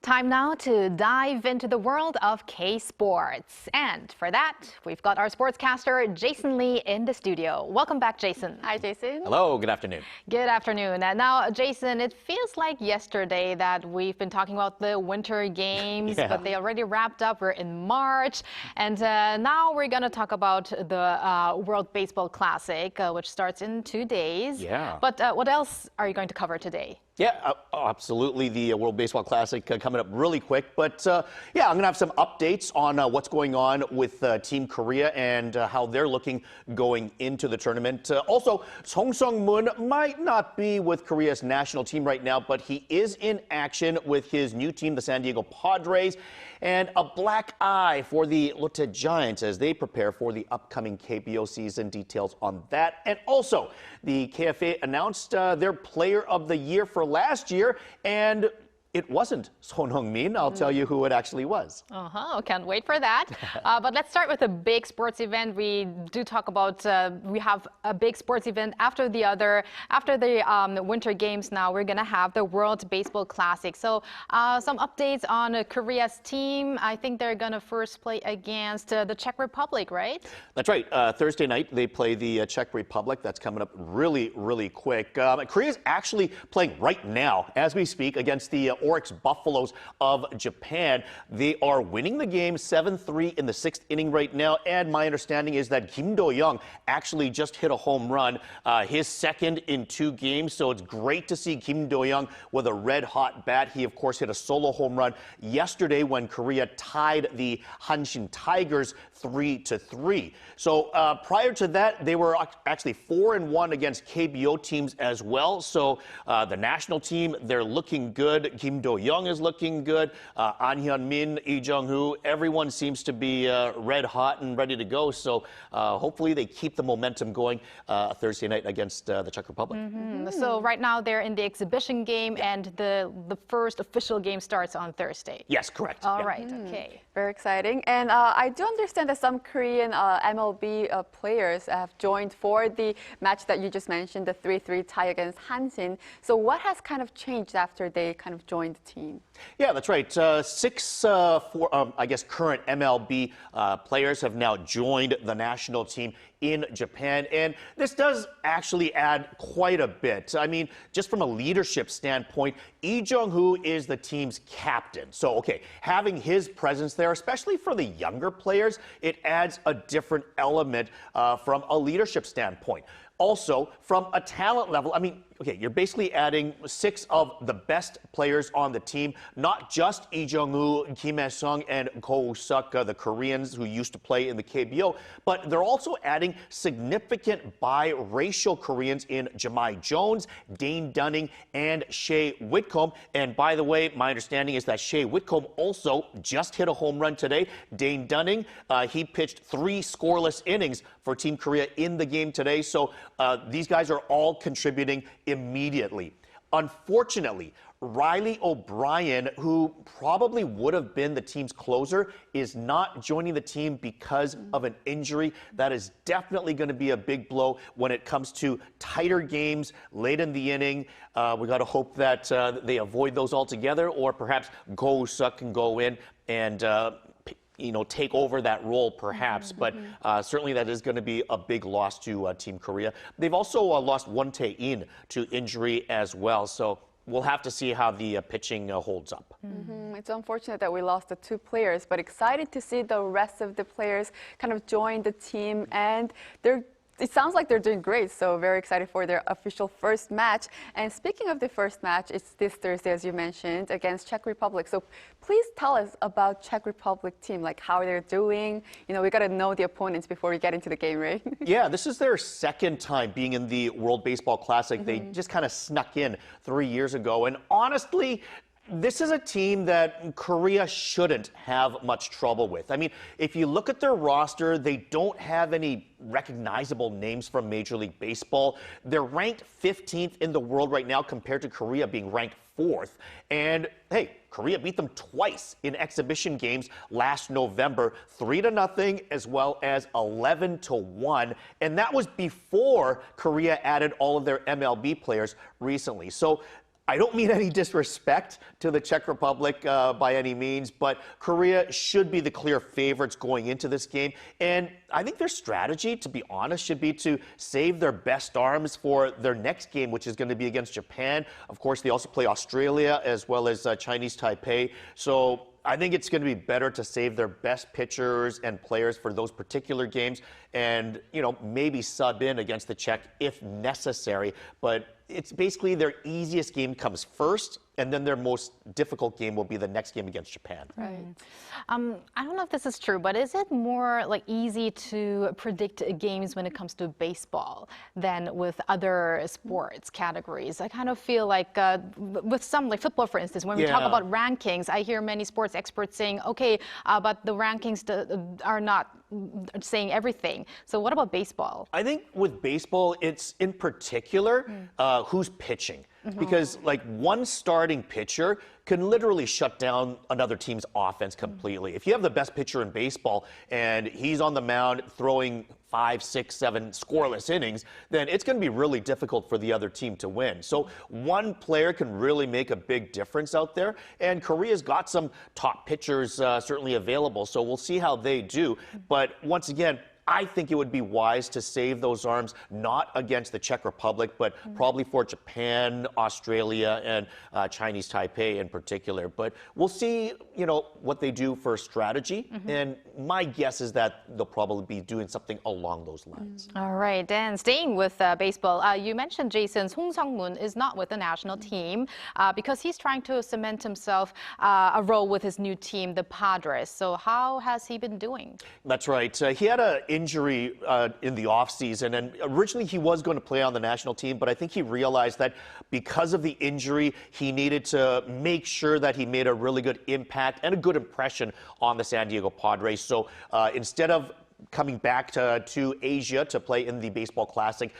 Time now to dive into the world of K-sports. And for that, we've got our sportscaster, Jason Lee, in the studio. Welcome back, Jason. Hi, Jason. Hello, good afternoon. Good afternoon. Now, Jason, it feels like yesterday that we've been talking about the Winter Games, but they already wrapped up. We're in March. And now we're going to talk about the World Baseball Classic, which starts in 2 days. Yeah. But what else are you going to cover today? Yeah, absolutely. The World Baseball Classic coming up really quick. But yeah, I'm going to have some updates on what's going on with Team Korea and how they're looking going into the tournament. Also, Song Sung-Mun might not be with Korea's national team right now, but he is in action with his new team, the San Diego Padres. And a black eye for the 롯데자이언츠 as they prepare for the upcoming KBO season. Details on that. And also, the KFA announced their Player of the Year for last year, and it wasn't Son Heung-min. I'll tell you who it actually was. Can't wait for that. But let's start with a big sports event. We do talk about, we have a big sports event after the other. After the Winter Games now, we're going to have the World Baseball Classic. So some updates on Korea's team. I think they're going to first play against the Czech Republic, right? That's right. Thursday night, they play the Czech Republic. That's coming up really, really quick. Korea's actually playing right now, as we speak, against the Oryx Buffaloes of Japan. They are winning the game 7-3 in the 6th inning right now, and my understanding is that Kim Do-young actually just hit a home run, his second in 2 games, so it's great to see Kim Do-young with a red-hot bat. He, of course, hit a solo home run yesterday when Korea tied the Hanshin Tigers 3-3. So prior to that, they were actually 4-1 against KBO teams as well, so the national team, they're looking good. Kim Do-young is looking good. An Hyun-min, Lee Jung-hoo, everyone seems to be red hot and ready to go. So hopefully they keep the momentum going Thursday night against the Czech Republic. So right now they're in the exhibition game, and the first official game starts on Thursday. Yes, correct. All right, okay. Very exciting. And I do understand that some Korean MLB players have joined for the match that you just mentioned, the 3-3 tie against Hanshin. So what has kind of changed after they kind of joined the team? Yeah, that's right. 6 I guess, current MLB players have now joined the national team in Japan, and this does actually add quite a bit. I mean, just from a leadership standpoint, Lee Jung-hoo is the team's captain. So, okay, having his presence there, especially for the younger players, it adds a different element from a leadership standpoint. Also, from a talent level, I mean, okay, you're basically adding 6 of the best players on the team, not just Lee Jung-woo, Kim Hae-sung, and Ko Woo-suk, the Koreans who used to play in the KBO, but they're also adding significant biracial Koreans in Jahmai Jones, Dane Dunning, and Shea Whitcomb. And by the way, my understanding is that Shea Whitcomb also just hit a home run today. Dane Dunning, he pitched 3 scoreless innings for Team Korea in the game today. So these guys are all contributing immediately. Unfortunately, Riley O'Brien, who probably would have been the team's closer, is not joining the team because of an injury. That is definitely going to be a big blow when it comes to tighter games late in the inning. We got to hope that they avoid those altogether, or perhaps Ko Woo-suk can go in and take over that role, perhaps. But certainly that is going to be a big loss to Team Korea. They've also lost Won Tae-in to injury as well. So we'll have to see how the pitching holds up. It's unfortunate that we lost the 2 players, but excited to see the rest of the players kind of join the team, and it sounds like they're doing great, so very excited for their official first match. And speaking of the first match, it's this Thursday, as you mentioned, against Czech Republic. So please tell us about Czech Republic team, like how they're doing. We got to know the opponents before we get into the game, right? Yeah, this is their second time being in the World Baseball Classic. They just kind of snuck in 3 years ago. And honestly, this is a team that Korea shouldn't have much trouble with. I mean, if you look at their roster, they don't have any recognizable names from Major League Baseball. They're ranked 15th in the world right now compared to Korea being ranked 4th. And hey, Korea beat them twice in exhibition games last November, 3-0 as well as 11-1. And that was before Korea added all of their MLB players recently. So I don't mean any disrespect to the Czech Republic by any means, but Korea should be the clear favorites going into this game. And I think their strategy, to be honest, should be to save their best arms for their next game, which is going to be against Japan. Of course, they also play Australia as well as Chinese Taipei. So I think it's going to be better to save their best pitchers and players for those particular games and, maybe sub in against the Czech if necessary. But it's basically their easiest game comes first, and then their most difficult game will be the next game against Japan. Right. I don't know if this is true, but is it more easy to predict games when it comes to baseball than with other sports categories? I kind of feel like with some, like football, for instance, when we talk about rankings, I hear many sports experts saying, okay, but the rankings are not saying everything. So what about baseball? I think with baseball, it's in particular who's pitching. Because one starting pitcher can literally shut down another team's offense completely. If you have the best pitcher in baseball and he's on the mound throwing 5, 6, 7 scoreless innings, then it's going to be really difficult for the other team to win. So one player can really make a big difference out there. And Korea's got some top pitchers certainly available. So we'll see how they do. But once again, I think it would be wise to save those arms, not against the Czech Republic, but probably for Japan, Australia, and Chinese Taipei in particular. But we'll see, what they do for strategy. And my guess is that they'll probably be doing something along those lines. All right, and staying with baseball, you mentioned, Jason, Song Sung-Mun is not with the national team because he's trying to cement himself a role with his new team, the Padres. So how has he been doing? That's right. He had an injury in the offseason, and originally he was going to play on the national team, but I think he realized that because of the injury, he needed to make sure that he made a really good impact and a good impression on the San Diego Padres. So instead of coming back to Asia to play in the Baseball Classic,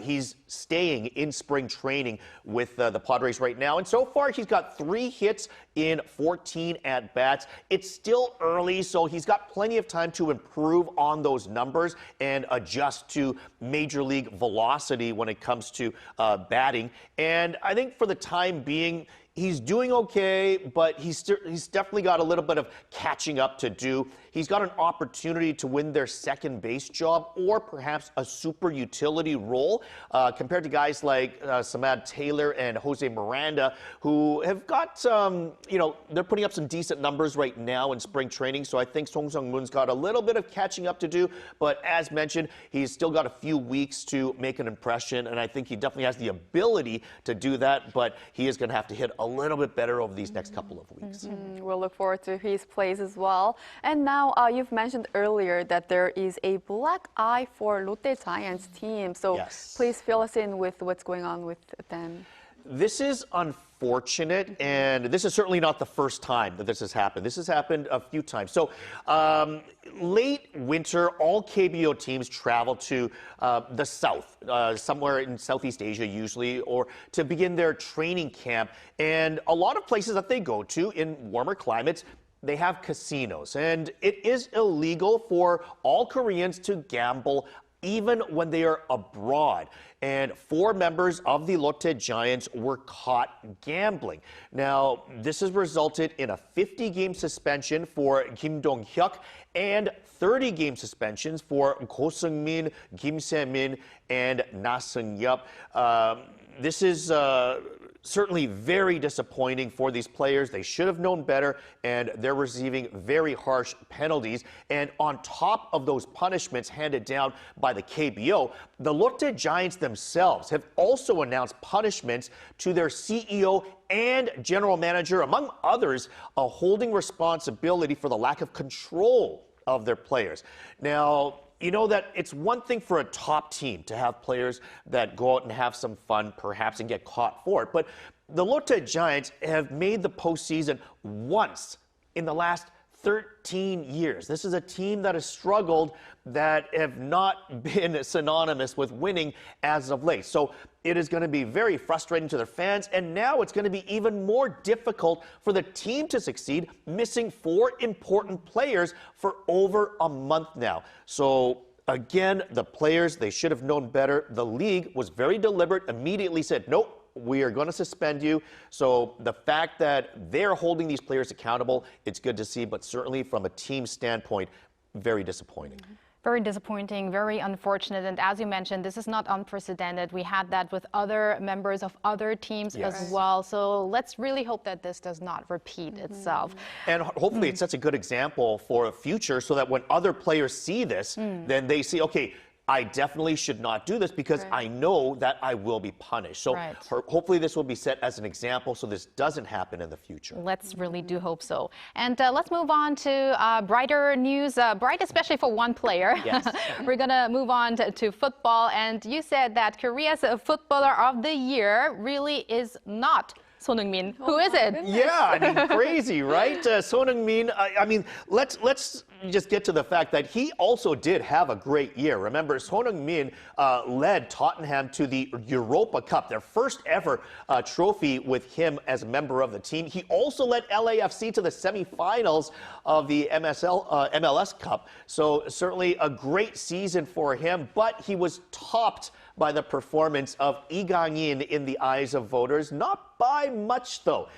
he's staying in spring training with the Padres right now. And so far, he's got 3 hits in 14 at-bats. It's still early, so he's got plenty of time to improve on those numbers and adjust to major league velocity when it comes to batting. And I think for the time being, he's doing okay, but he's definitely got a little bit of catching up to do. He's got an opportunity to win their second base job or perhaps a super utility role compared to guys like Samad Taylor and Jose Miranda, who have got some, they're putting up some decent numbers right now in spring training. So I think Song Sung-Mun's got a little bit of catching up to do. But as mentioned, he's still got a few weeks to make an impression. And I think he definitely has the ability to do that. But he is going to have to hit a little bit better over these next couple of weeks. We'll look forward to his plays as well. And now you've mentioned earlier that there is a black eye for 롯데자이언츠 team. So please fill us in with what's going on with them. This is unfortunate, and this is certainly not the first time that this has happened. This has happened a few times. So late winter, all KBO teams travel to the south, somewhere in Southeast Asia usually, or to begin their training camp. And a lot of places that they go to in warmer climates, they have casinos. And it is illegal for all Koreans to gamble even when they are abroad. And 4 members of the 롯데자이언츠 were caught gambling. Now, this has resulted in a 50-game suspension for Kim Dong-hyuk and 30-game suspensions for Ko Seung-min, Kim Se-min, and Na Seung-yup. This is certainly very disappointing for these players. They should have known better, and they're receiving very harsh penalties. And on top of those punishments handed down by the KBO, the 롯데자이언츠 themselves have also announced punishments to their CEO and general manager, among others, holding responsibility for the lack of control of their players. Now, you know that it's one thing for a top team to have players that go out and have some fun, perhaps, and get caught for it. But the 롯데자이언츠 have made the postseason once in the last 13 years. This is a team that has struggled, that have not been synonymous with winning as of late. So it is going to be very frustrating to their fans, and now it's going to be even more difficult for the team to succeed, missing 4 important players for over a month now. So again, the players, they should have known better. The league was very deliberate, immediately said, nope, we are going to suspend you. So the fact that they're holding these players accountable, it's good to see, but certainly from a team standpoint, very disappointing. Very disappointing, very unfortunate. And as you mentioned, this is not unprecedented. We had that with other members of other teams as well. So let's really hope that this does not repeat itself. And hopefully it sets a good example for the future so that when other players see this, then they see, okay, I definitely should not do this because I know that I will be punished. So hopefully this will be set as an example so this doesn't happen in the future. Let's really do hope so. And let's move on to brighter news, bright especially for one player. Yes. We're going to move on to football. And you said that Korea's Footballer of the Year really is not Song Sung-Mun. Who is it? Yeah, I mean, crazy, right? Song Sung-Mun, I mean, let's just get to the fact that he also did have a great year. Remember, Song Sung-Mun led Tottenham to the Europa Cup, their first ever trophy with him as a member of the team. He also led LAFC to the semifinals of the MLS Cup. So certainly a great season for him, but he was topped by the performance of Lee Gang-in in the eyes of voters. Not by much, though.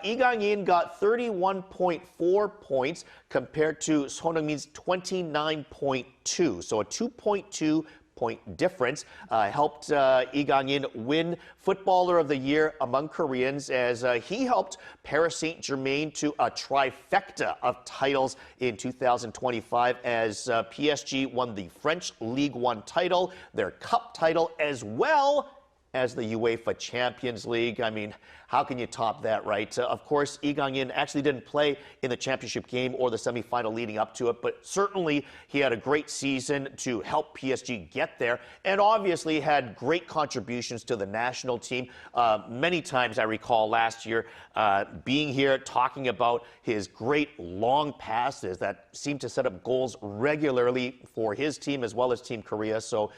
Lee Gang-in got 31.4 points compared to Song Sung-Mun's 29.2. So a 2.2 point difference helped Lee Gang-in win Footballer of the Year among Koreans as he helped Paris Saint-Germain to a trifecta of titles in 2025 as PSG won the French Ligue 1 title, their cup title, as well as the UEFA Champions League. I mean, how can you top that, right? Of course, Lee Gang-in actually didn't play in the championship game or the semifinal leading up to it, but certainly he had a great season to help PSG get there and obviously had great contributions to the national team. Many times I recall last year being here talking about his great long passes that seemed to set up goals regularly for his team as well as Team Korea. So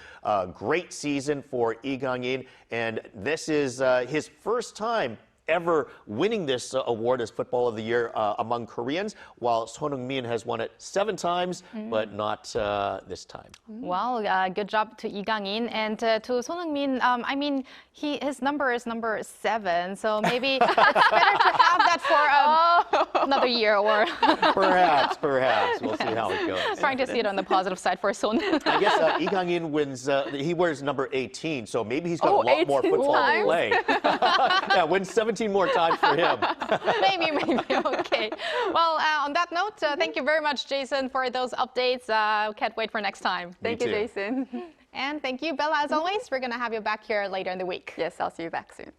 great season for Lee Gang-in, and this is his first time ever winning this award as Football of the Year among Koreans, while Song Sung-Mun has won it 7 times, but not this time. Well, good job to Lee Gang-in. And to Song Sung-Mun, I mean, his number is number 7, so maybe it's better to have that for another year or... Perhaps. We'll see how it goes. Trying to see it on the positive side for Son. I guess Lee Gang-in wins, he wears number 18, so maybe he's got a lot more football to play. Yeah, wins 17 more times for him. maybe. Okay. Well, on that note, thank you very much, Jason, for those updates. Can't wait for next time. Thank you, Jason. And thank you, Bella, as always. We're going to have you back here later in the week. Yes, I'll see you back soon.